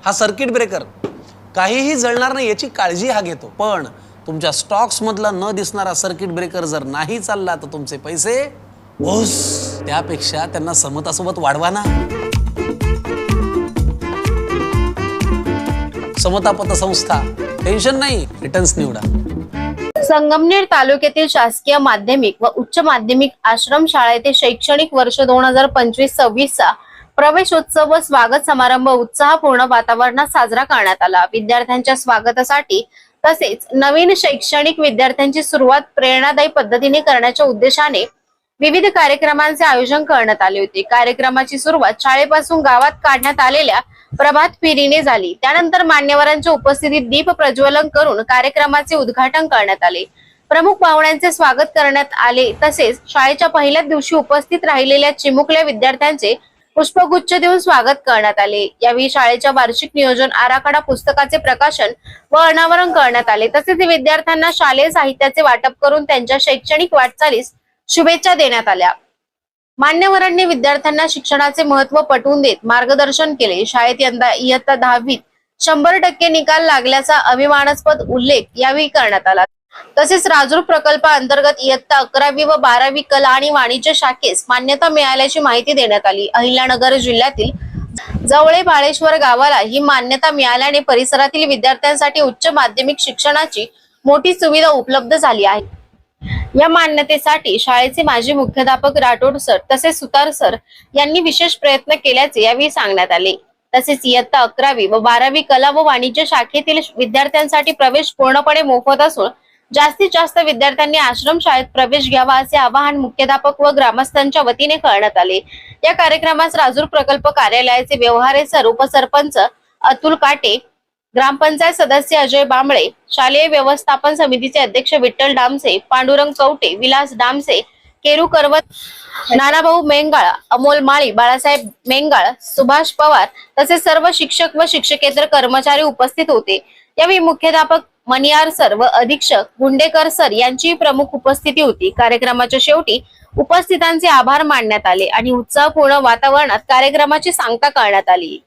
हा circuit breaker काहीही जळणार नाही याची काळजी हा घेतो, पण तुमच्या स्टॉक्स मधला न दिसणारा सर्किट ब्रेकर जर नाही चालला तर तुमचे पैसे ओस. त्यापेक्षा त्यांना समतासोबत वाढवा ना. समता पतसंस्था, टेन्शन नाही, रिटर्न्स निवडा. संगमनेर तालुक्यातील शासकीय माध्यमिक व उच्च माध्यमिक आश्रम शाळा येथे शैक्षणिक वर्ष 2025-26 चा प्रवेशोत्सव व स्वागत समारंभ उत्साहपूर्ण वातावरणात साजरा करण्यात आला. विद्यार्थ्यांच्या स्वागतासाठी तसेच नवीन शैक्षणिक विद्यार्थ्यांची सुरुवात प्रेरणादायी पद्धतीने करण्याच्या उद्देशाने विविध कार्यक्रमांचे आयोजन करण्यात आले होते. कार्यक्रमाची सुरुवात शाळेपासून गावात काढण्यात आलेल्या प्रभात फेरीने झाली. त्यानंतर मान्यवरांच्या उपस्थितीत दीप प्रज्वलन करून कार्यक्रमाचे उद्घाटन करण्यात आले. प्रमुख पाहुण्यांचे स्वागत करण्यात आले. तसेच शाळेच्या पहिल्याच दिवशी उपस्थित राहिलेल्या चिमुकल्या विद्यार्थ्यांचे पुष्पगुच्छ देऊन स्वागत करण्यात आले. यावेळी शाळेच्या वार्षिक नियोजन आराखडा पुस्तकाचे प्रकाशन व अनावरण करण्यात आले. तसेच विद्यार्थ्यांना शालेय साहित्याचे वाटप करून त्यांच्या शैक्षणिक वाटचालीस शुभेच्छा देण्यात आल्या. मान्यवरांनी विद्यार्थ्यांना शिक्षणाचे महत्त्व पटवून देत मार्गदर्शन केले. शाळेत यंदा इयत्ता 10वीत 100% निकाल लागल्याचा अभिमानास्पद उल्लेख यावेळी करण्यात आला. तसेच राजूर प्रकल्पाअंतर्गत इयत्ता 11वी व 12वी कला आणि वाणिज्य शाखेस मान्यता मिळाल्याची माहिती देण्यात आली. अहिल्यानगर जिल्ह्यातील जवळे बाळेश्वर गावाला ही मान्यता मिळाल्याने परिसरातील विद्यार्थ्यांसाठी उच्च माध्यमिक शिक्षणाची मोठी सुविधा उपलब्ध झाली आहे. या मान्यतेसाठी शाळेचे माजी मुख्याध्यापक राठोड सर तसेच सुतार सर यांनी विशेष प्रयत्न केल्याचे यावेळी सांगण्यात आले. तसेच इयत्ता 11वी व 12वी कला व वाणिज्य शाखेतील विद्यार्थ्यांसाठी प्रवेश पूर्णपणे मोफत असून जास्तीत जास्त विद्यार्थ्यांनी आश्रम शाळेत प्रवेश घ्यावा असे आवाहन मुख्याध्यापक व ग्रामस्थांच्या वतीने करण्यात आले. या कार्यक्रमास राजूर प्रकल्प कार्यालयाचे व्यवहारे सर, उपसरपंच अतुल काटे, ग्रामपंचायत सदस्य अजय बांबळे, शालेय व्यवस्थापन समितीचे अध्यक्ष विठ्ठल डामसे, पांडुरंग कवटे, विलास डामसे, केरू करवत, नानाभाऊ मेंगाळ, अमोल माळी, बाळासाहेब मेंगाळ, सुभाष पवार तसेच सर्व शिक्षक व शिक्षकेतर कर्मचारी उपस्थित होते. यावेळी मुख्याध्यापक मनियार सर व अधीक्षक गुंडेकर सर यांची प्रमुख उपस्थिती होती. कार्यक्रमाच्या शेवटी उपस्थितांचे आभार मानण्यात आले आणि उत्साहपूर्ण वातावरणात कार्यक्रमाची सांगता करण्यात आली.